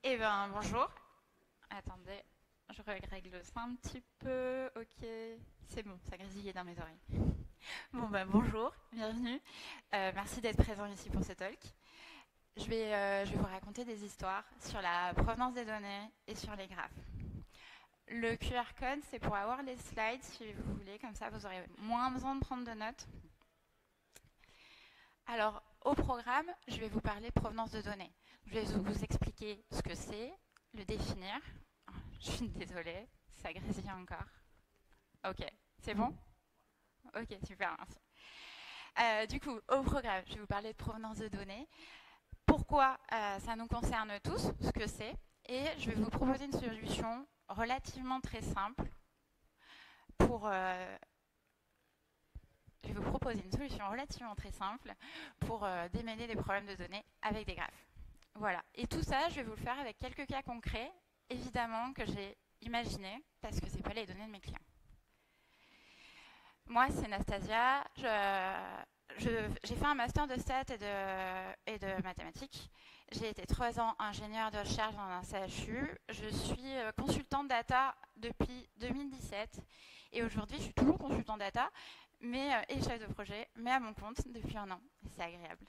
Eh bien, bonjour. Attendez, je règle ça un petit peu. Ok, c'est bon, ça grésillait dans mes oreilles. Bon, bah bonjour, bienvenue. Merci d'être présent ici pour ce talk. Je vais vous raconter des histoires sur la provenance des données et sur les graphes. Le QR code, c'est pour avoir les slides si vous voulez, comme ça vous aurez moins besoin de prendre de notes. Alors, au programme, je vais vous parler de provenance de données. Je vais vous expliquer ce que c'est, le définir. Je suis désolée, ça grésille encore. Ok, c'est bon? Ok, super, merci. Du coup, au programme, je vais vous parler de provenance de données. Pourquoi ça nous concerne tous, ce que c'est. Et je vais vous proposer une solution relativement très simple pour je vais vous proposer une solution relativement très simple pour démêler des problèmes de données avec des graphes. Voilà. Et tout ça, je vais vous le faire avec quelques cas concrets, évidemment, que j'ai imaginés, parce que ce n'est pas les données de mes clients. Moi, c'est Nastasia. J'ai fait un master de stats et de mathématiques. J'ai été 3 ans ingénieure de recherche dans un CHU. Je suis consultante data depuis 2017. Et aujourd'hui, je suis toujours consultante data et chef de projet, mais à mon compte depuis 1 an. C'est agréable.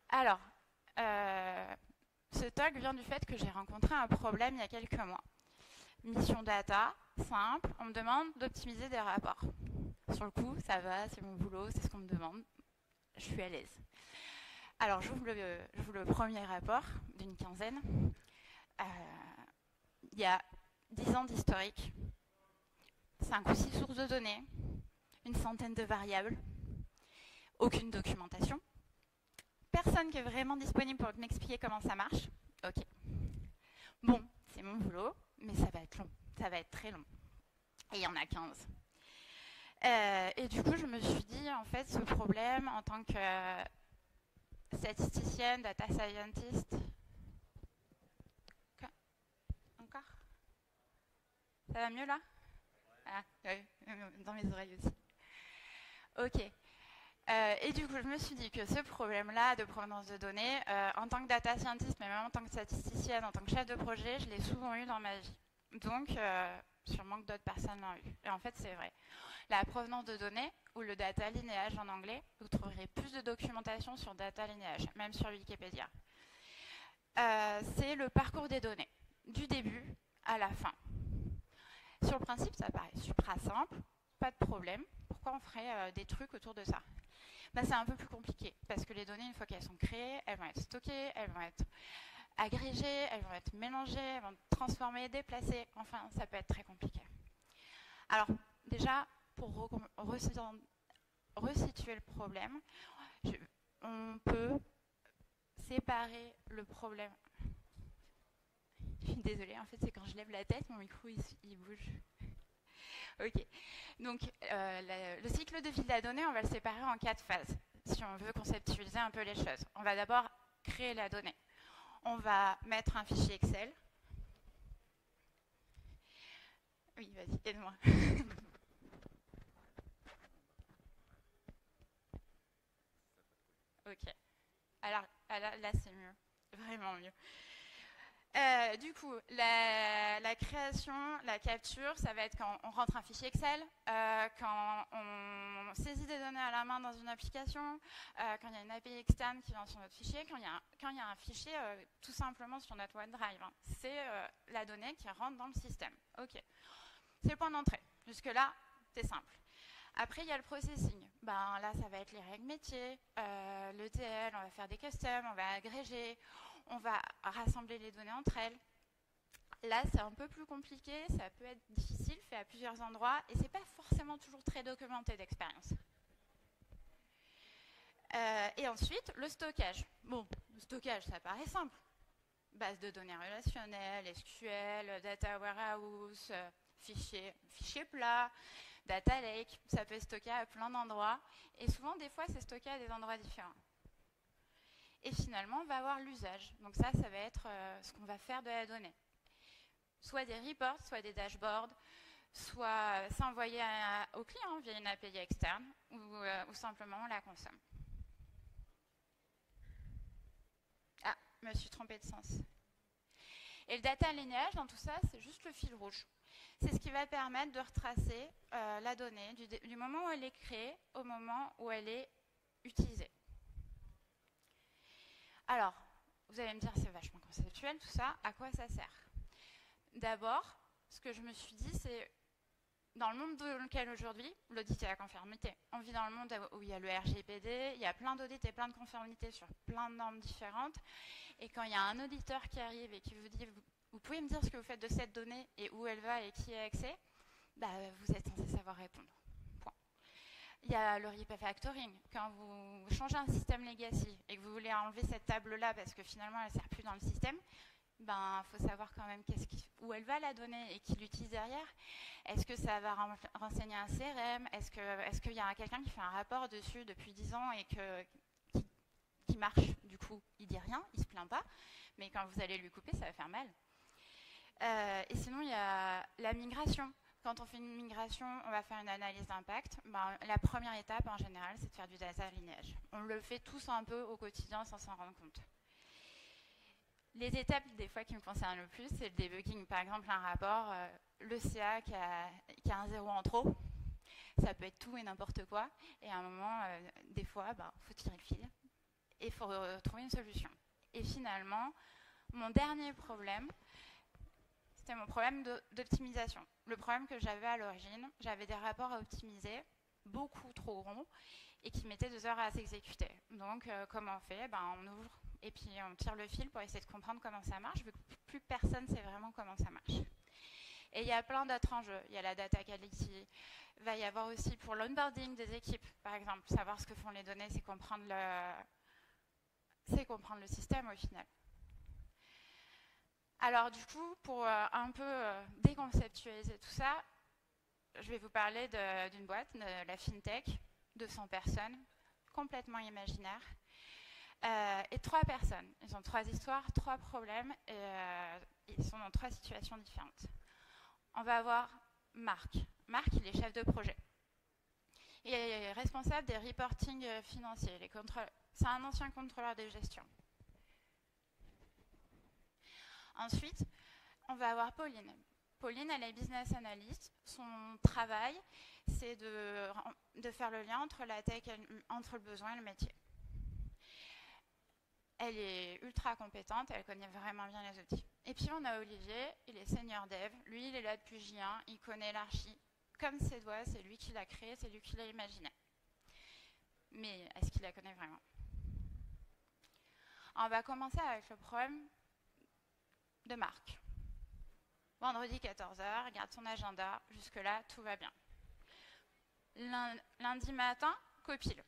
Alors, ce talk vient du fait que j'ai rencontré un problème il y a quelques mois. Mission data, simple, on me demande d'optimiser des rapports. Sur le coup, ça va, c'est mon boulot, c'est ce qu'on me demande. Je suis à l'aise. Alors, j'ouvre le premier rapport d'une quinzaine. Il y a 10 ans d'historique, 5 ou 6 sources de données, une centaine de variables, aucune documentation, personne qui est vraiment disponible pour m'expliquer comment ça marche. Ok. Bon, c'est mon boulot, mais ça va être long. Ça va être très long. Et il y en a 15. Et du coup, je me suis dit, en fait, ce problème, en tant que statisticienne, data scientist... Quoi? Encore? Ça va mieux, là? Ah, oui, dans mes oreilles aussi. Ok. Et du coup, je me suis dit que ce problème-là de provenance de données, en tant que data scientist, mais même en tant que statisticienne, en tant que chef de projet, je l'ai souvent eu dans ma vie. Donc, sûrement que d'autres personnes l'ont eu. Et en fait, c'est vrai. La provenance de données, ou le data lineage en anglais, vous trouverez plus de documentation sur data lineage, même sur Wikipédia. C'est le parcours des données, du début à la fin. Sur le principe, ça paraît super simple, pas de problème. Pourquoi on ferait des trucs autour de ça? C'est un peu plus compliqué, parce que les données, une fois qu'elles sont créées, elles vont être stockées, elles vont être agrégées, elles vont être mélangées, elles vont être transformées, déplacées. Enfin, ça peut être très compliqué. Alors, déjà, pour resituer le problème, on peut séparer le problème. Je suis désolée, en fait, c'est quand je lève la tête, mon micro, il bouge. Ok. Donc, le cycle de vie de la donnée, on va le séparer en 4 phases, si on veut conceptualiser un peu les choses. On va d'abord créer la donnée. On va mettre un fichier Excel. Oui, vas-y, aide-moi. Ok. Alors, là, c'est mieux. Vraiment mieux. Du coup, la création, la capture, ça va être quand on rentre un fichier Excel, quand on saisit des données à la main dans une application, quand il y a une API externe qui vient sur notre fichier, quand il y a un fichier tout simplement sur notre OneDrive. Hein. C'est la donnée qui rentre dans le système. Ok. C'est le point d'entrée. Jusque-là, c'est simple. Après, il y a le processing. Là, ça va être les règles métiers, l'ETL, on va faire des customs, on va agréger, on va rassembler les données entre elles. Là, c'est un peu plus compliqué, ça peut être difficile, fait à plusieurs endroits, et c'est pas forcément toujours très documenté d'expérience. Et ensuite, le stockage. Bon, le stockage, ça paraît simple. Base de données relationnelles, SQL, data warehouse, fichier plat, data lake, ça peut stocker à plein d'endroits. Et souvent, des fois, c'est stocké à des endroits différents. Et finalement, on va avoir l'usage. Donc ça va être ce qu'on va faire de la donnée. Soit des reports, soit des dashboards, soit s'envoyer au client via une API externe, ou simplement on la consomme. Ah, me suis trompée de sens. Et le data lineage, dans tout ça, c'est juste le fil rouge. C'est ce qui va permettre de retracer la donnée du moment où elle est créée au moment où elle est utilisée. Alors, vous allez me dire, c'est vachement conceptuel tout ça, à quoi ça sert? D'abord, ce que je me suis dit, c'est dans le monde dans lequel aujourd'hui, l'audit et la conformité, on vit dans le monde où il y a le RGPD, il y a plein d'audits et plein de conformités sur plein de normes différentes, et quand il y a un auditeur qui arrive et qui vous dit, vous pouvez me dire ce que vous faites de cette donnée et où elle va et qui a accès, bah, vous êtes censé savoir répondre. Point. Il y a le refactoring. Quand vous changez un système legacy et que vous voulez enlever cette table-là parce que finalement elle ne sert plus dans le système, ben, faut savoir quand même où elle va la donnée et qui l'utilise derrière. Est-ce que ça va renseigner un CRM? Est-ce qu'il y a quelqu'un qui fait un rapport dessus depuis 10 ans et qui marche? Du coup, il dit rien, il se plaint pas. Mais quand vous allez lui couper, ça va faire mal. Et sinon, il y a la migration. Quand on fait une migration, on va faire une analyse d'impact. Ben, la première étape, en général, c'est de faire du data lineage. On le fait tous un peu au quotidien sans s'en rendre compte. Les étapes, des fois, qui me concernent le plus, c'est le debugging. Par exemple, un rapport, le CA qui a un 0 en trop, ça peut être tout et n'importe quoi. Et à un moment, des fois, faut tirer le fil et il faut trouver une solution. Et finalement, mon dernier problème, c'était mon problème d'optimisation. Le problème que j'avais à l'origine, j'avais des rapports à optimiser, beaucoup trop ronds, et qui mettaient 2 heures à s'exécuter. Donc, comment on fait? On ouvre et puis on tire le fil pour essayer de comprendre comment ça marche, vu que plus personne ne sait vraiment comment ça marche. Et il y a plein d'autres enjeux. Il y a la data quality. Il va y avoir aussi pour l'onboarding des équipes, par exemple. Savoir ce que font les données, c'est comprendre le système au final. Alors du coup, pour un peu déconceptualiser tout ça, je vais vous parler d'une boîte, de la FinTech, 200 personnes, complètement imaginaire. Et 3 personnes. Ils ont 3 histoires, 3 problèmes, et ils sont dans 3 situations différentes. On va avoir Marc. Marc, il est chef de projet. Il est responsable des reporting financiers. C'est un ancien contrôleur de gestion. Ensuite, on va avoir Pauline. Pauline, elle est business analyst. Son travail, c'est de faire le lien entre la tech, entre le besoin et le métier. Elle est ultra compétente, elle connaît vraiment bien les outils. Et puis on a Olivier, il est senior dev. Lui, il est là depuis J1, il connaît l'archi comme ses doigts, c'est lui qui l'a créé, c'est lui qui l'a imaginé. Mais est-ce qu'il la connaît vraiment? On va commencer avec le problème de Marc. Vendredi 14h, regarde son agenda, jusque-là, tout va bien. Lundi matin, copile.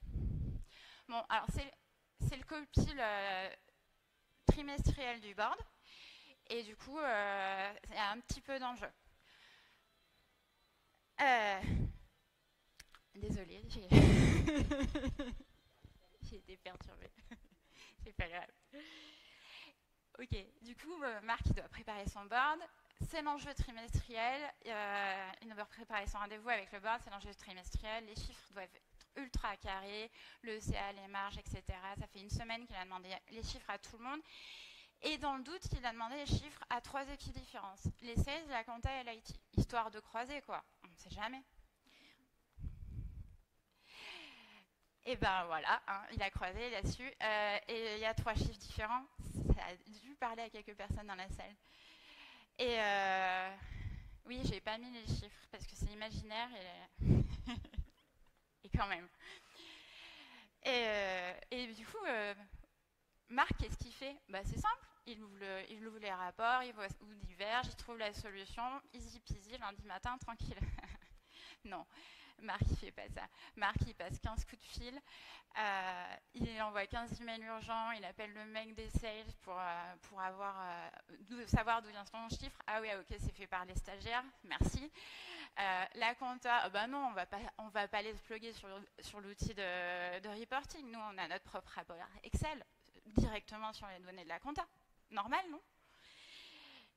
Bon, alors c'est le copile trimestriel du board, et du coup, il y a un petit peu d'enjeu. Désolée, j'ai été perturbée. C'est pas grave. Ok, du coup, Marc il doit préparer son board. C'est l'enjeu trimestriel. Il doit préparer son rendez-vous avec le board. C'est l'enjeu trimestriel. Les chiffres doivent être ultra carrés. Le CA, les marges, etc. Ça fait une semaine qu'il a demandé les chiffres à tout le monde. Et dans le doute, il a demandé les chiffres à 3 équipes différentes. Les sales, la compta et l'IT. Histoire de croiser, quoi. On ne sait jamais. Et ben voilà, hein, il a croisé, il a su. Et il y a 3 chiffres différents. Ça a dû parler à quelques personnes dans la salle. Et oui, j'ai pas mis les chiffres parce que c'est imaginaire et quand même. Et du coup, Marc, qu'est-ce qu'il fait? C'est simple. Il ouvre les rapports, il voit où diverge, il trouve la solution, easy peasy, lundi matin, tranquille. Non, Marc, il fait pas ça. Marc, il passe 15 coups de fil, il envoie 15 emails urgents, il appelle le mec des sales pour savoir d'où vient son chiffre. Ah oui, ok, c'est fait par les stagiaires, merci. La compta, non, on va pas les plugger sur l'outil de reporting. Nous, on a notre propre rapport Excel directement sur les données de la compta. Normal, non?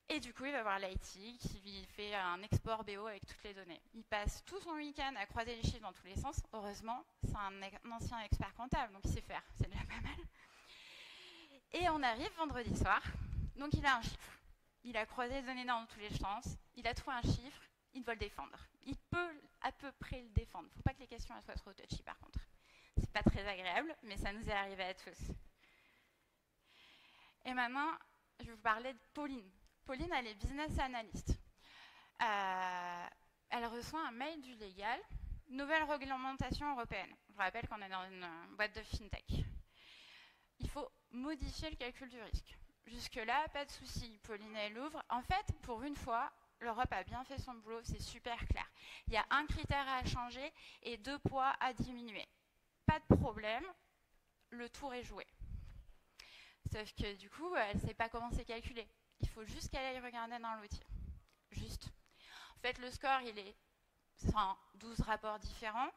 Et du coup, il va voir l'IT qui lui fait un export BO avec toutes les données. Il passe tout son week-end à croiser les chiffres dans tous les sens. Heureusement, c'est un ancien expert comptable, donc il sait faire. C'est déjà pas mal. Et on arrive vendredi soir, donc il a un chiffre. Il a croisé les données dans tous les sens, il a trouvé un chiffre, il doit le défendre. Il peut à peu près le défendre. Il ne faut pas que les questions soient trop touchy par contre. C'est pas très agréable, mais ça nous est arrivé à tous. Et maintenant, je vais vous parler de Pauline. Pauline, elle est business analyst. Elle reçoit un mail du légal, nouvelle réglementation européenne. Je vous rappelle qu'on est dans une boîte de fintech. Il faut modifier le calcul du risque. Jusque-là, pas de souci. Pauline, elle ouvre. En fait, pour une fois, l'Europe a bien fait son boulot, c'est super clair. Il y a un critère à changer et 2 poids à diminuer. Pas de problème, le tour est joué. Sauf que du coup, elle ne sait pas comment c'est calculé. Il faut juste qu'elle aille regarder dans l'outil. Juste. En fait, le score, il est 12 rapports différents.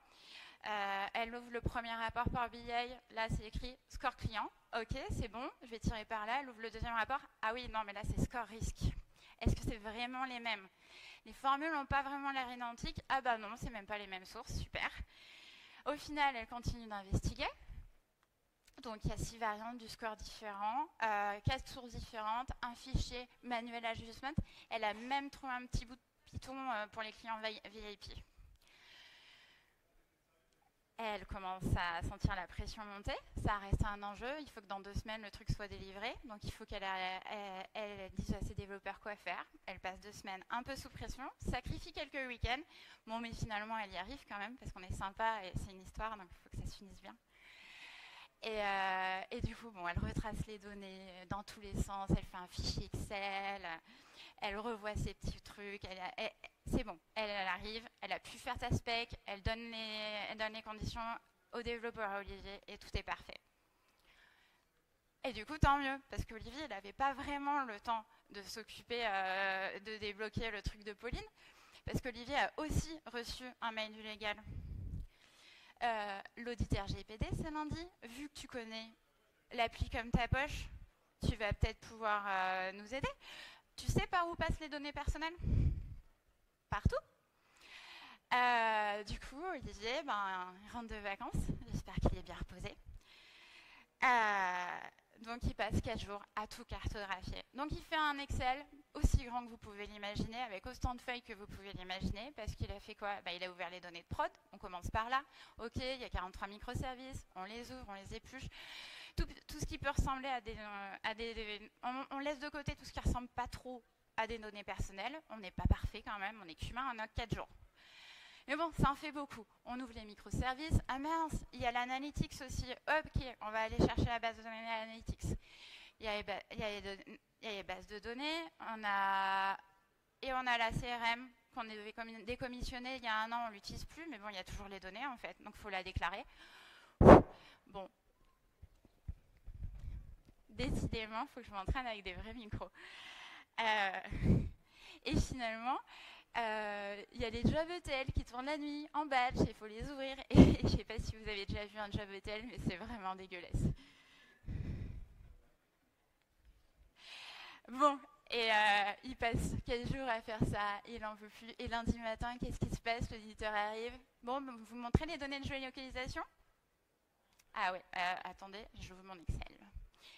Elle ouvre le premier rapport par BI. Là, c'est écrit score client. Ok, c'est bon, je vais tirer par là. Elle ouvre le deuxième rapport. Ah oui, non, mais là, c'est score risque. Est-ce que c'est vraiment les mêmes? Les formules n'ont pas vraiment l'air identiques. Ah bah non, c'est même pas les mêmes sources. Super. Au final, elle continue d'investiguer. Donc, il y a 6 variantes du score différents, 4 sources différentes, un fichier manuel adjustment. Elle a même trouvé un petit bout de Python pour les clients VIP. Elle commence à sentir la pression monter. Ça reste un enjeu. Il faut que dans 2 semaines, le truc soit délivré. Donc, il faut qu'elle dise à ses développeurs quoi faire. Elle passe 2 semaines un peu sous pression, sacrifie quelques week-ends. Bon, mais finalement, elle y arrive quand même parce qu'on est sympa et c'est une histoire, donc il faut que ça se finisse bien. Et du coup, bon, elle retrace les données dans tous les sens, elle fait un fichier Excel, elle revoit ses petits trucs, c'est bon, elle arrive, elle a pu faire sa spec, elle donne les conditions au développeur, à Olivier, et tout est parfait. Et du coup, tant mieux, parce qu'Olivier, il n'avait pas vraiment le temps de s'occuper de débloquer le truc de Pauline, parce qu'Olivier a aussi reçu un mail du légal. L'auditeur GPD, c'est lundi. Vu que tu connais l'appli comme ta poche, tu vas peut-être pouvoir nous aider. Tu sais par où passent les données personnelles? Partout. Du coup, Olivier, il rentre de vacances. J'espère qu'il est bien reposé. Donc, il passe 4 jours à tout cartographier. Donc, il fait un Excel aussi grand que vous pouvez l'imaginer, avec autant de feuilles que vous pouvez l'imaginer, parce qu'il a fait quoi? Il a ouvert les données de prod, on commence par là. Ok, il y a 43 microservices, on les ouvre, on les épluche. Tout ce qui peut ressembler à on laisse de côté tout ce qui ne ressemble pas trop à des données personnelles. On n'est pas parfait quand même, on est qu'humain, on a 4 jours. Mais bon, ça en fait beaucoup. On ouvre les microservices. Ah mince, il y a l'analytics aussi. Ok, on va aller chercher la base de données analytics. Il y a les bases de données. On a la CRM qu'on devait décommissionner il y a 1 an. On ne l'utilise plus, mais bon, il y a toujours les données en fait. Donc, il faut la déclarer. Bon. Décidément, il faut que je m'entraîne avec des vrais micros. Et finalement... il y a les job ETL qui tournent la nuit en batch, il faut les ouvrir. Et je ne sais pas si vous avez déjà vu un job ETL, mais c'est vraiment dégueulasse. Bon, et il passe 4 jours à faire ça, il n'en veut plus. Et lundi matin, qu'est-ce qui se passe? L'auditeur arrive. Bon, vous montrez les données de géolocalisation? Ah oui, attendez, j'ouvre mon Excel.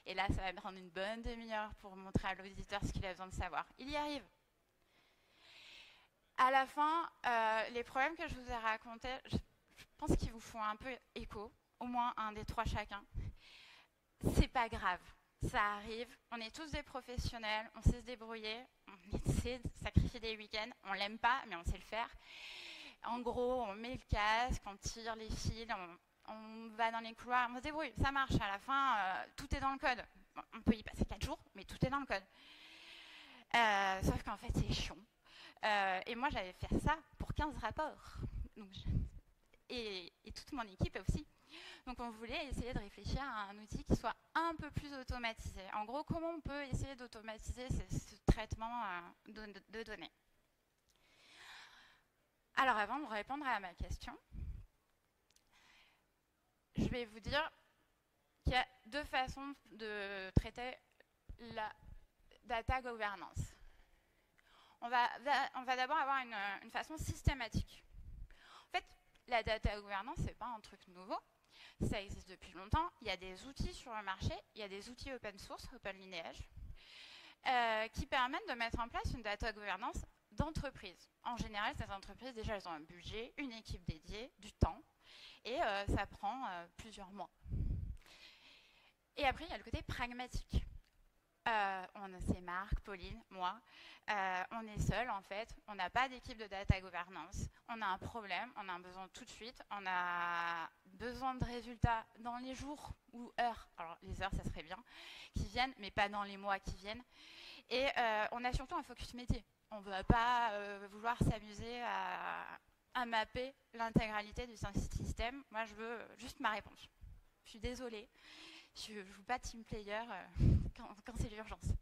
Et là, ça va me prendre une bonne demi-heure pour montrer à l'auditeur ce qu'il a besoin de savoir. Il y arrive. À la fin, les problèmes que je vous ai racontés, je pense qu'ils vous font un peu écho, au moins un des 3 chacun. C'est pas grave, ça arrive, on est tous des professionnels, on sait se débrouiller, on sait sacrifier des week-ends, on l'aime pas, mais on sait le faire. En gros, on met le casque, on tire les fils, on va dans les couloirs, on se débrouille, ça marche, à la fin, tout est dans le code. Bon, on peut y passer 4 jours, mais tout est dans le code. Sauf qu'en fait, c'est chiant. Et moi, j'avais fait ça pour 15 rapports. Donc, et toute mon équipe aussi. Donc, on voulait essayer de réfléchir à un outil qui soit un peu plus automatisé. En gros, comment on peut essayer d'automatiser ce traitement de données? Alors, avant de répondre à ma question, je vais vous dire qu'il y a 2 façons de traiter la data governance. On va d'abord avoir une façon systématique. En fait, la data governance, ce n'est pas un truc nouveau. Ça existe depuis longtemps. Il y a des outils sur le marché, il y a des outils open source, open lineage, qui permettent de mettre en place une data governance d'entreprise. En général, ces entreprises, déjà, elles ont un budget, une équipe dédiée, du temps, et ça prend plusieurs mois. Et après, il y a le côté pragmatique. C'est Marc, Pauline, moi. On est seul en fait. On n'a pas d'équipe de data governance. On a un problème, on a un besoin tout de suite. On a besoin de résultats dans les jours ou heures. Alors les heures, ça serait bien, qui viennent, mais pas dans les mois qui viennent. Et on a surtout un focus métier. On ne va pas vouloir s'amuser à mapper l'intégralité du système. Moi, je veux juste ma réponse. Je suis désolée. Je ne joue pas team player quand c'est l'urgence.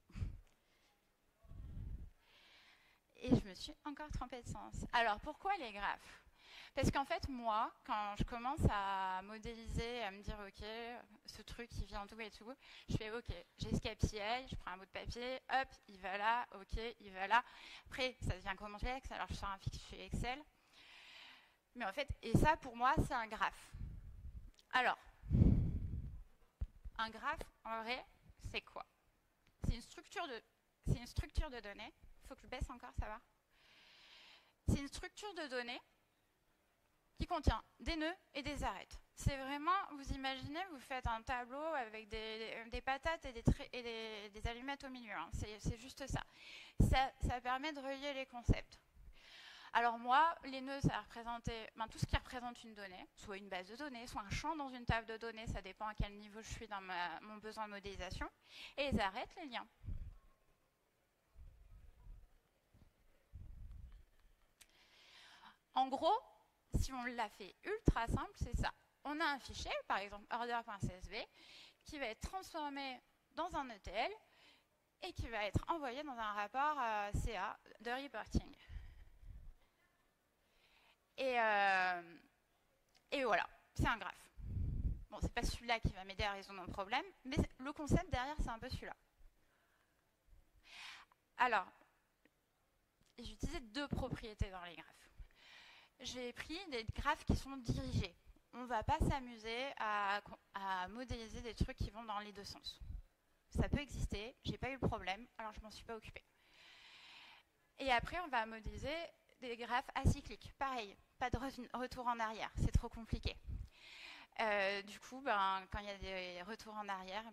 Et je me suis encore trompée de sens. Alors, pourquoi les graphes? Parce qu'en fait, moi, quand je commence à modéliser, à me dire, OK, ce truc, il vient tout et tout, je fais, OK, j'ai ce KPI, je prends un bout de papier, hop, il va là, OK, il va là. Après, ça devient complexe, alors je sors un fichier Excel. Mais en fait, et ça, pour moi, c'est un graphe. Alors, un graphe, en vrai, c'est quoi? C'est une structure de données. Il faut que je baisse encore, ça va? C'est une structure de données qui contient des nœuds et des arêtes. C'est vraiment, vous imaginez, vous faites un tableau avec des patates et des allumettes au milieu. Hein. C'est juste ça. Ça permet de relier les concepts. Alors moi, les nœuds, ça représentait tout ce qui représente une donnée, soit une base de données, soit un champ dans une table de données, ça dépend à quel niveau je suis dans mon besoin de modélisation. Et les arêtes, les liens. En gros, si on l'a fait ultra simple, c'est ça. On a un fichier, par exemple order.csv, qui va être transformé dans un ETL et qui va être envoyé dans un rapport CA de reporting. Et voilà, c'est un graphe. Bon, c'est pas celui-là qui va m'aider à résoudre mon problème, mais le concept derrière, c'est un peu celui-là. Alors, j'ai utilisé deux propriétés dans les graphes. J'ai pris des graphes qui sont dirigés. On ne va pas s'amuser à modéliser des trucs qui vont dans les deux sens. Ça peut exister, j'ai pas eu le problème, alors je m'en suis pas occupée. Et après, on va modéliser des graphes acycliques. Pareil, pas de retour en arrière, c'est trop compliqué. Du coup, quand il y a des retours en arrière,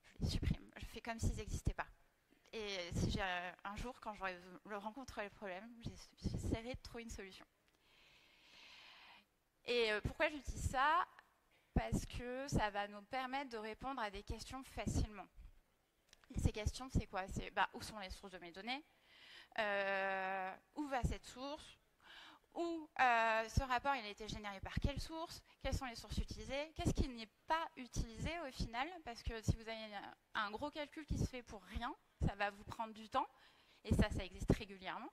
je les supprime. Je fais comme s'ils n'existaient pas. Et si j'ai un jour, quand je rencontrerai le problème, j'essaierai de trouver une solution. Et pourquoi j'utilise ça? Parce que ça va nous permettre de répondre à des questions facilement. Et ces questions, c'est quoi? C'est où sont les sources de mes données? Où va cette source? Où ce rapport il a été généré par quelle source? Quelles sont les sources utilisées? Qu'est-ce qui n'est pas utilisé au final? Parce que si vous avez un gros calcul qui se fait pour rien, ça va vous prendre du temps. Et ça existe régulièrement.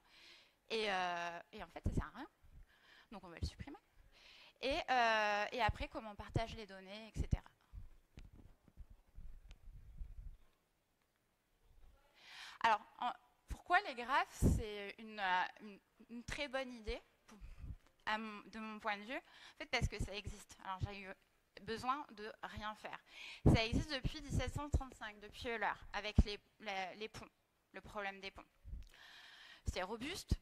Et en fait, ça sert à rien. Donc on va le supprimer. Et après, comment on partage les données, etc. Alors, pourquoi les graphes, c'est une très bonne idée, de mon point de vue? En fait, parce que ça existe. Alors, j'ai eu besoin de rien faire. Ça existe depuis 1735, depuis Euler, avec les ponts, le problème des ponts. C'est robuste,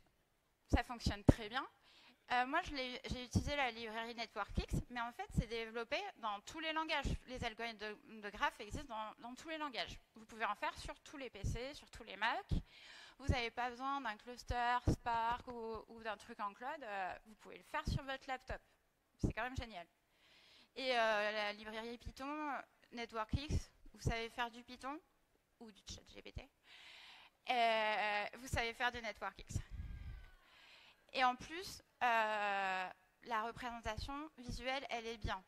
ça fonctionne très bien. Moi, j'ai utilisé la librairie NetworkX, mais en fait, c'est développé dans tous les langages. Les algorithmes de graphes existent dans tous les langages. Vous pouvez en faire sur tous les PC, sur tous les Mac. Vous n'avez pas besoin d'un cluster Spark ou d'un truc en cloud. Vous pouvez le faire sur votre laptop. C'est quand même génial. Et la librairie Python, NetworkX, vous savez faire du Python ou du ChatGPT. Vous savez faire du NetworkX. Et en plus, la représentation visuelle, elle est bien.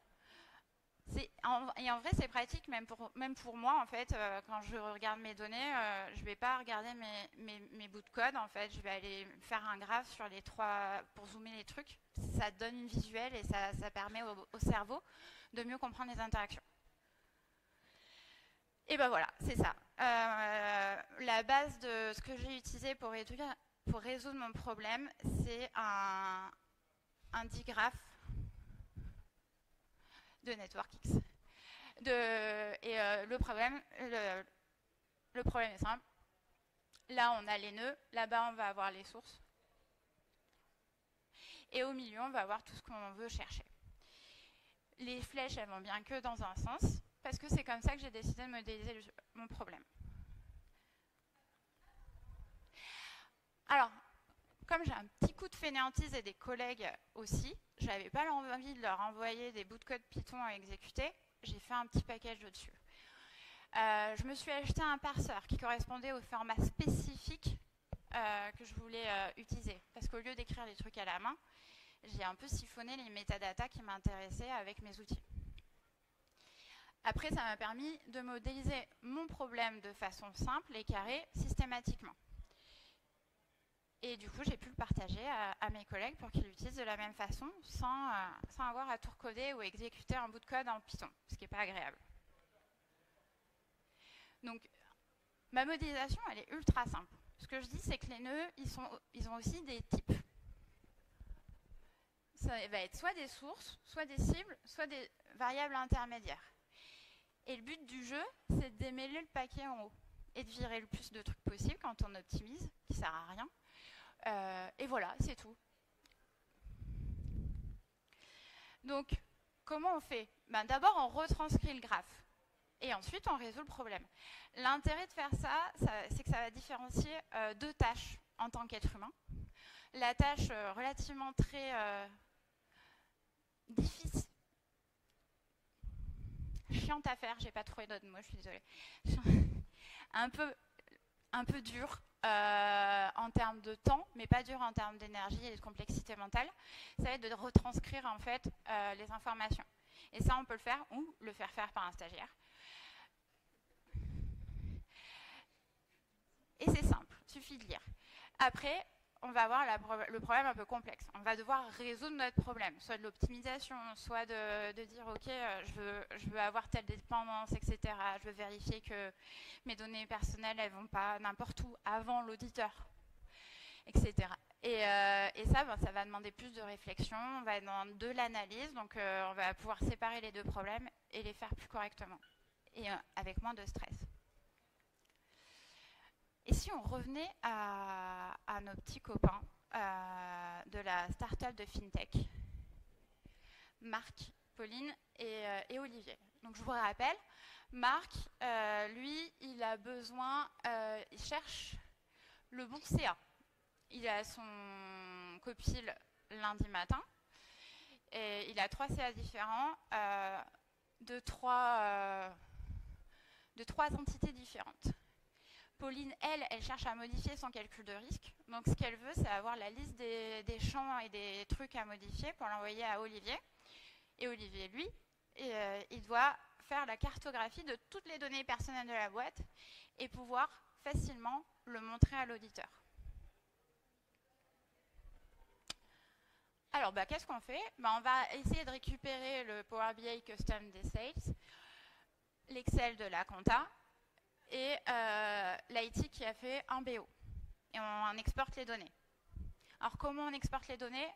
Et en vrai, c'est pratique, même pour moi, en fait, quand je regarde mes données, je ne vais pas regarder mes bouts de code, en fait, je vais aller faire un graphe sur les trois, pour zoomer les trucs. Ça donne une visuelle et ça permet au cerveau de mieux comprendre les interactions. Et ben voilà, c'est ça. La base de ce que j'ai utilisé pour résoudre mon problème, c'est un digraphe. de NetworkX. Le problème est simple. Là, on a les nœuds. Là-bas, on va avoir les sources. Et au milieu, on va avoir tout ce qu'on veut chercher. Les flèches, elles vont bien que dans un sens, parce que c'est comme ça que j'ai décidé de modéliser mon problème. Alors, comme j'ai un petit coup de fainéantise et des collègues aussi, je n'avais pas envie de leur envoyer des bouts de code Python à exécuter, j'ai fait un petit package dessus. Je me suis acheté un parseur qui correspondait au format spécifique que je voulais utiliser. Parce qu'au lieu d'écrire les trucs à la main, j'ai un peu siphonné les métadatas qui m'intéressaient avec mes outils. Après, ça m'a permis de modéliser mon problème de façon simple et carrée, systématiquement. Et du coup, j'ai pu le partager à mes collègues pour qu'ils l'utilisent de la même façon, sans avoir à tout recoder ou exécuter un bout de code en Python, ce qui n'est pas agréable. Donc, ma modélisation, elle est ultra simple. Ce que je dis, c'est que les nœuds, ils ont aussi des types. Ça va être soit des sources, soit des cibles, soit des variables intermédiaires. Et le but du jeu, c'est de démêler le paquet en haut et de virer le plus de trucs possible quand on optimise, qui ne sert à rien. Et voilà, c'est tout. Donc, comment on fait? D'abord, on retranscrit le graphe. Et ensuite, on résout le problème. L'intérêt de faire ça, c'est que ça va différencier deux tâches en tant qu'être humain. La tâche relativement très difficile, chiante à faire, j'ai pas trouvé d'autres mots, je suis désolée. un peu dur en termes de temps, mais pas dur en termes d'énergie et de complexité mentale. Ça va être de retranscrire en fait les informations. Et ça, on peut le faire ou le faire par un stagiaire. Et c'est simple, il suffit de lire. Après, on va avoir le problème un peu complexe. On va devoir résoudre notre problème, soit de l'optimisation, soit de dire ok, je veux avoir telle dépendance, etc. Je veux vérifier que mes données personnelles, elles vont pas n'importe où avant l'auditeur, etc. Et ça, ça va demander plus de réflexion, on va demander de l'analyse, donc on va pouvoir séparer les deux problèmes et les faire plus correctement, et avec moins de stress. Et si on revenait à nos petits copains de la start-up de FinTech, Marc, Pauline et Olivier. Donc je vous rappelle, Marc, lui, il a besoin, il cherche le bon CA. Il a son copil lundi matin, et il a 3 CA différents de trois entités différentes. Pauline, elle cherche à modifier son calcul de risque. Donc, ce qu'elle veut, c'est avoir la liste des champs et des trucs à modifier pour l'envoyer à Olivier. Et Olivier, lui, il doit faire la cartographie de toutes les données personnelles de la boîte et pouvoir facilement le montrer à l'auditeur. Alors, qu'est-ce qu'on fait? On va essayer de récupérer le Power BI Custom des sales, l'Excel de la compta, et l'IT qui a fait un BO. Et on exporte les données. Alors, comment on exporte les données?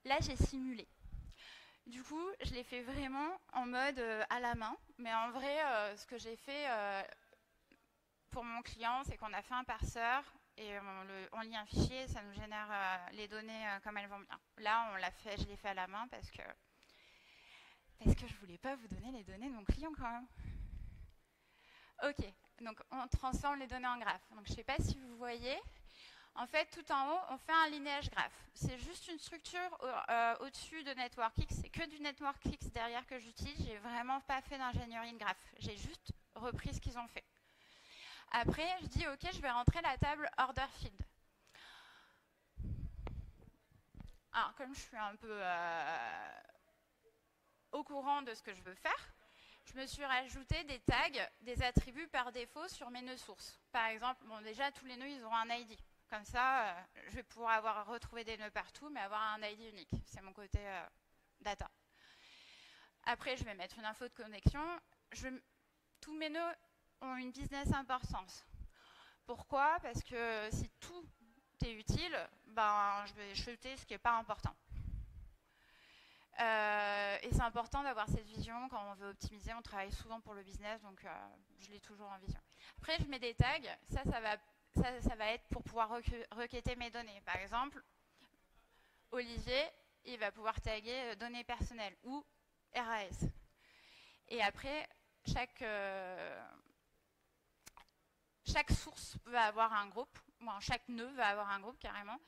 Là, j'ai simulé. Du coup, je l'ai fait vraiment en mode à la main. Mais en vrai, ce que j'ai fait pour mon client, c'est qu'on a fait un parseur et on lit un fichier, ça nous génère les données comme elles vont bien. Là, je l'ai fait à la main parce que je ne voulais pas vous donner les données de mon client quand même. Ok, donc on transforme les données en graphes. Donc je ne sais pas si vous voyez. En fait, tout en haut, on fait un linéage graphe. C'est juste une structure au-dessus de NetworkX. C'est que du NetworkX derrière que j'utilise. J'ai vraiment pas fait d'ingénierie de graphe. J'ai juste repris ce qu'ils ont fait. Après, je dis ok, je vais rentrer la table order field. Alors, comme je suis un peu au courant de ce que je veux faire, je me suis rajouté des tags, des attributs par défaut sur mes nœuds sources. Par exemple, déjà, tous les nœuds, ils auront un ID. Comme ça, je vais pouvoir retrouver des nœuds partout, mais avoir un ID unique. C'est mon côté data. Après, je vais mettre une info de connexion. Tous mes nœuds ont une business importance. Pourquoi? Parce que si tout est utile, je vais chuter ce qui n'est pas important. Et c'est important d'avoir cette vision quand on veut optimiser. On travaille souvent pour le business, donc je l'ai toujours en vision. Après, je mets des tags. Ça va être pour pouvoir requêter mes données. Par exemple, Olivier, il va pouvoir taguer données personnelles ou RAS. Et après, chaque source va avoir un groupe, chaque nœud va avoir un groupe carrément.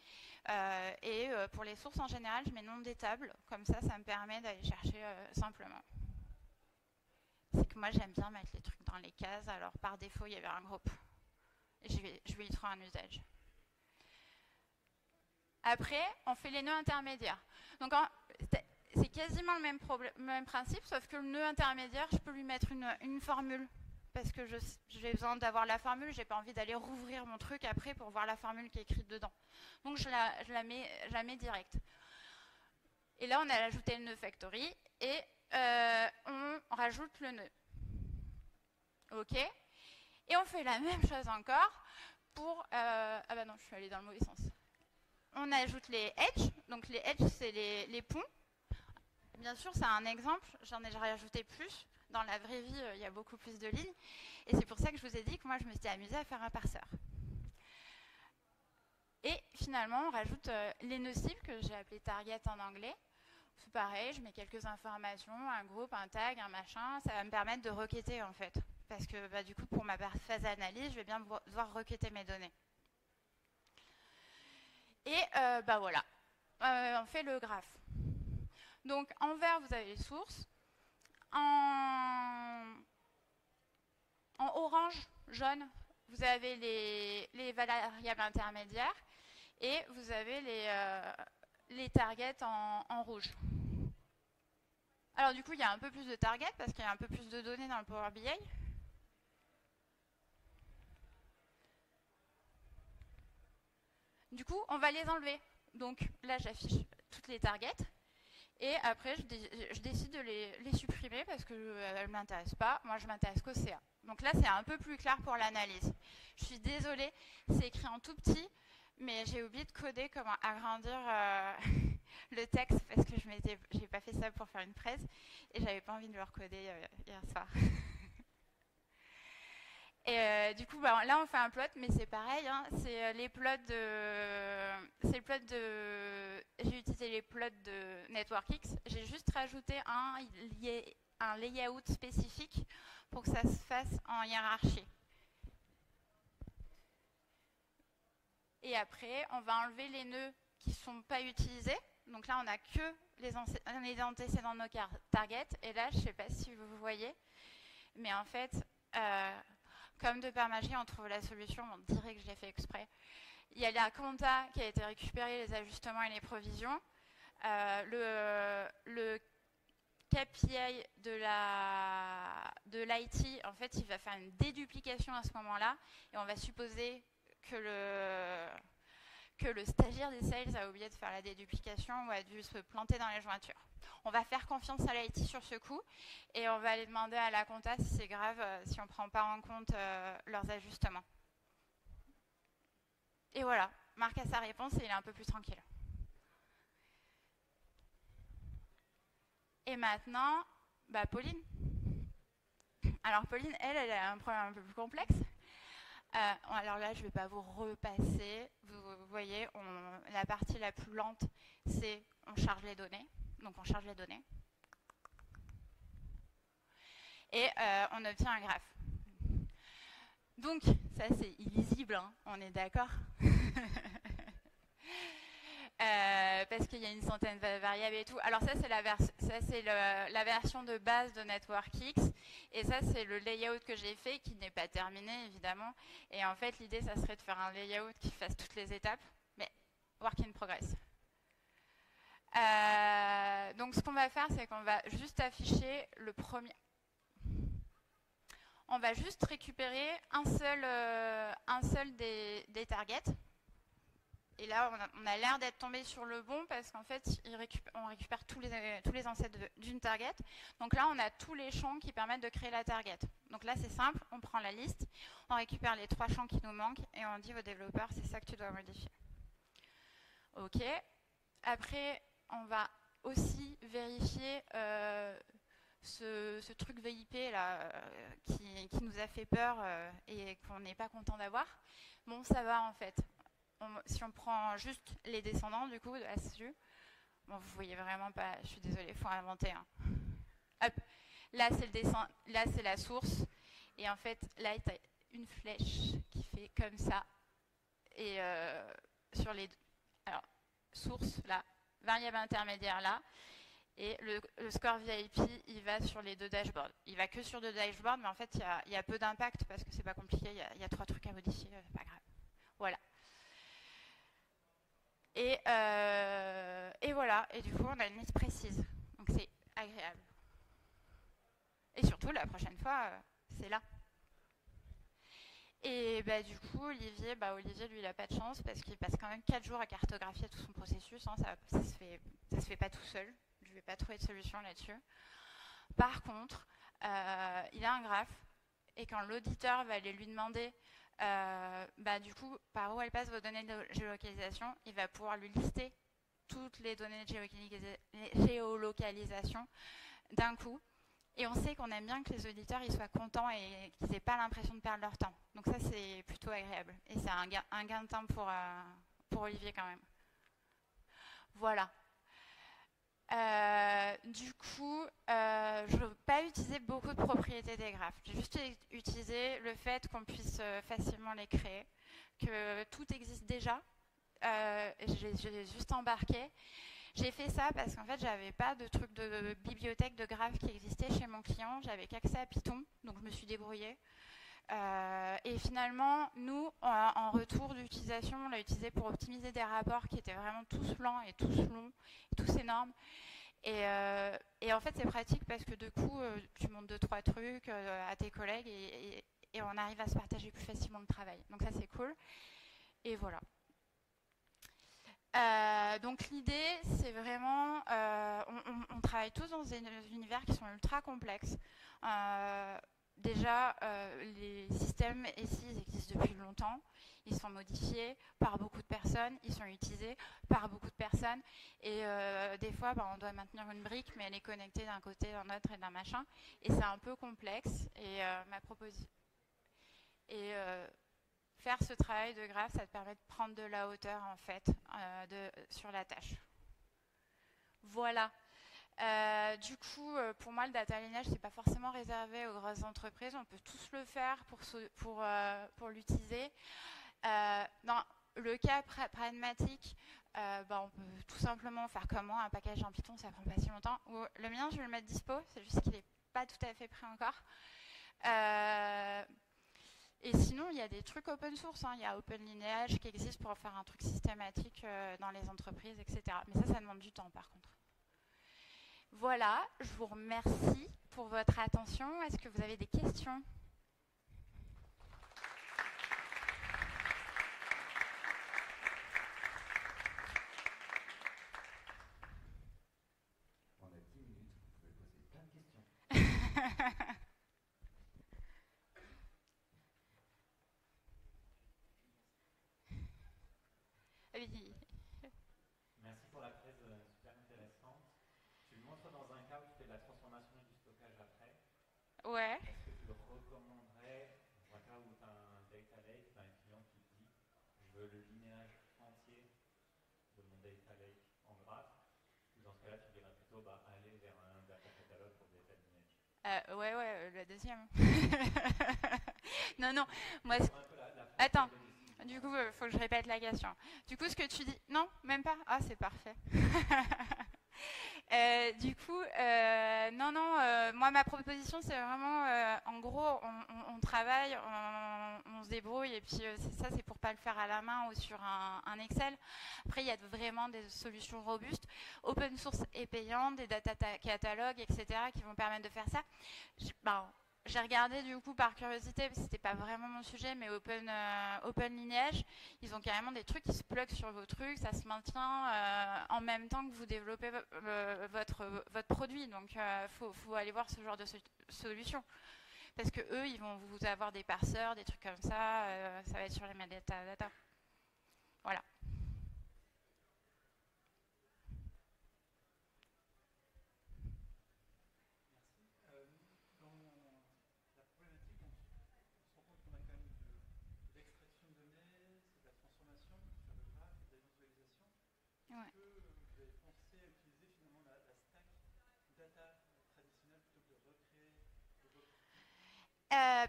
Pour les sources en général, je mets nom des tables, comme ça me permet d'aller chercher simplement. C'est que moi j'aime bien mettre les trucs dans les cases, alors par défaut il y avait un groupe. Et je vais y trouver un usage. Après, on fait les nœuds intermédiaires. Donc c'est quasiment le même principe, sauf que le nœud intermédiaire, je peux lui mettre une formule. Parce que j'ai besoin d'avoir la formule, j'ai pas envie d'aller rouvrir mon truc après pour voir la formule qui est écrite dedans. Donc je la mets direct. Et là, on a ajouté le nœud factory et on rajoute le nœud. OK. Et on fait la même chose encore pour... ah bah non, je suis allée dans le mauvais sens. On ajoute les edges. Donc les edges, c'est les ponts. Bien sûr, c'est un exemple. J'en ai rajouté plus. Dans la vraie vie, il y a beaucoup plus de lignes. Et c'est pour ça que je vous ai dit que moi, je me suis amusée à faire un parseur. Et finalement, on rajoute les nœuds cibles que j'ai appelés target en anglais. C'est pareil, je mets quelques informations, un groupe, un tag, un machin. Ça va me permettre de requêter en fait. Parce que du coup, pour ma phase d'analyse, je vais bien devoir requêter mes données. Et voilà, on fait le graphe. Donc en vert, vous avez les sources. En orange, jaune, vous avez les variables intermédiaires et vous avez les targets en rouge. Alors du coup, il y a un peu plus de targets parce qu'il y a un peu plus de données dans le Power BI. Du coup, on va les enlever. Donc là, j'affiche toutes les targets. Et après, je décide de les supprimer parce qu'elles ne m'intéressent pas. Moi, je m'intéresse qu'au CA. Donc là, c'est un peu plus clair pour l'analyse. Je suis désolée, c'est écrit en tout petit, mais j'ai oublié de coder comment agrandir le texte parce que je n'ai pas fait ça pour faire une presse et j'avais pas envie de le recoder hier soir. Et du coup, là, on fait un plot, mais c'est pareil. Hein, c'est les plots J'ai utilisé les plots de NetworkX. J'ai juste rajouté un layout spécifique pour que ça se fasse en hiérarchie. Et après, on va enlever les nœuds qui ne sont pas utilisés. Donc là, on n'a que les antécédents de nos targets. Et là, je ne sais pas si vous voyez, mais en fait... comme de par magie, on trouve la solution, on dirait que je l'ai fait exprès. Il y a la compta qui a été récupérée, les ajustements et les provisions. Le KPI de l'IT, en fait, il va faire une déduplication à ce moment-là. Et on va supposer que le stagiaire des sales a oublié de faire la déduplication ou a dû se planter dans les jointures. On va faire confiance à l'IT sur ce coup et on va aller demander à la compta si c'est grave, si on ne prend pas en compte leurs ajustements. Et voilà, Marc a sa réponse et il est un peu plus tranquille. Et maintenant, Pauline. Alors Pauline, elle a un problème un peu plus complexe. Alors là, je ne vais pas vous repasser. Vous voyez, la partie la plus lente, c'est on charge les données. Donc on charge les données. Et on obtient un graphe. Donc, ça c'est illisible, hein, on est d'accord. Parce qu'il y a une centaine de variables et tout. Alors ça c'est la version de base de NetworkX. Et ça c'est le layout que j'ai fait, qui n'est pas terminé évidemment. Et en fait l'idée ça serait de faire un layout qui fasse toutes les étapes. Mais work in progress. Donc ce qu'on va faire, c'est qu'on va juste afficher le premier. On va juste récupérer un seul des targets. Et là, on a l'air d'être tombé sur le bon parce qu'en fait, on récupère tous les ancêtres d'une target. Donc là, on a tous les champs qui permettent de créer la target. Donc là, c'est simple, on prend la liste, on récupère les 3 champs qui nous manquent et on dit aux développeurs, c'est ça que tu dois modifier. OK. Après, on va aussi vérifier ce truc VIP là qui nous a fait peur et qu'on n'est pas content d'avoir. Bon, ça va en fait. Si on prend juste les descendants du coup de ASU, bon, vous voyez vraiment pas, je suis désolée, il faut inventer. Hein. Hop, là c'est le dessin, là c'est la source, et en fait là tu as une flèche qui fait comme ça, et sur les alors source là, variable intermédiaire là, et le score VIP il va sur les deux dashboards. Il va que sur deux dashboards, mais en fait il y a peu d'impact parce que c'est pas compliqué, il y a 3 trucs à modifier, c'est pas grave. Voilà. Et voilà, et du coup on a une liste précise, donc c'est agréable. Et surtout la prochaine fois, c'est là. Et bah, du coup, Olivier, lui, il n'a pas de chance parce qu'il passe quand même 4 jours à cartographier tout son processus. Hein, ça se fait pas tout seul. Je ne vais pas trouver de solution là-dessus. Par contre, il a un graphe et quand l'auditeur va aller lui demander du coup, par où elles passent vos données de géolocalisation, il va pouvoir lui lister toutes les données de géolocalisation d'un coup. Et on sait qu'on aime bien que les auditeurs ils soient contents et qu'ils n'aient pas l'impression de perdre leur temps. Donc ça, c'est plutôt agréable. Et c'est un gain de temps pour Olivier quand même. Voilà. Du coup, je ne veux pas utiliser beaucoup de propriétés des graphes. J'ai juste utilisé le fait qu'on puisse facilement les créer, que tout existe déjà. J'ai juste embarqué. J'ai fait ça parce qu'en fait, j'avais pas de truc de bibliothèque de graphes qui existait chez mon client. J'avais qu'accès à Python, donc je me suis débrouillée. Et finalement, nous, en retour d'utilisation, on l'a utilisé pour optimiser des rapports qui étaient vraiment tous lents et tous longs, et tous énormes. Et en fait, c'est pratique parce que du coup, tu montes 2-3 trucs à tes collègues et on arrive à se partager plus facilement le travail. Donc ça, c'est cool. Et voilà. Donc l'idée, c'est vraiment, on travaille tous dans des univers qui sont ultra complexes. Déjà, les systèmes SI existent depuis longtemps. Ils sont modifiés par beaucoup de personnes, ils sont utilisés par beaucoup de personnes. Et des fois, on doit maintenir une brique, mais elle est connectée d'un côté, d'un autre et d'un machin. Et c'est un peu complexe. Et ma proposition... Et faire ce travail de graphe, ça te permet de prendre de la hauteur en fait sur la tâche. Voilà. Du coup, pour moi, le data lineage, c'est pas forcément réservé aux grosses entreprises. On peut tous le faire pour l'utiliser. Dans le cas pragmatique, on peut tout simplement faire comme moi, un package en Python, ça prend pas si longtemps. Le mien, je vais le mettre dispo, c'est juste qu'il n'est pas tout à fait prêt encore. Et sinon, il y a des trucs open source. Il y a OpenLineage qui existe pour faire un truc systématique dans les entreprises, etc. Mais ça demande du temps, par contre. Voilà, je vous remercie pour votre attention. Est-ce que vous avez des questions ? On a 10 minutes, vous pouvez poser plein de questions. Oui. Merci pour la presse super intéressante. Tu le montres dans un cas où tu fais de la transformation et du stockage après. Ouais. Est-ce que tu le recommanderais dans un cas où tu as un data lake, tu as un client qui te dit je veux le linéage entier de mon data lake en graphe, ou dans ce cas-là tu dirais plutôt aller vers un data catalogue pour data lineage. Ouais, le deuxième. Non, moi... Attends. Du coup, il faut que je répète la question. Du coup, ce que tu dis... Non, même pas. Ah, c'est parfait. Du coup, moi, ma proposition, c'est vraiment... en gros, on travaille, on se débrouille, et puis ça, c'est pour pas le faire à la main ou sur un Excel. Après, il y a vraiment des solutions robustes, open source et payantes, des data catalogues, etc., qui vont permettre de faire ça. J'ai regardé du coup par curiosité, parce que c'était pas vraiment mon sujet, mais OpenLineage, ils ont carrément des trucs qui se pluguent sur vos trucs, ça se maintient en même temps que vous développez votre produit. Donc faut aller voir ce genre de solution. Parce que eux, ils vont vous avoir des parseurs, des trucs comme ça, ça va être sur les metadata. Voilà.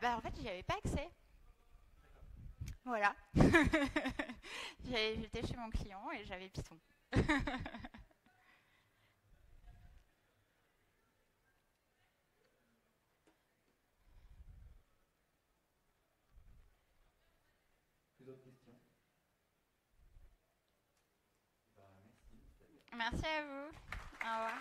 Bah, en fait, j'y avais pas accès. Voilà. J'étais chez mon client et j'avais Python. Plus d'autres questions? Bah, merci. Merci à vous. Au revoir.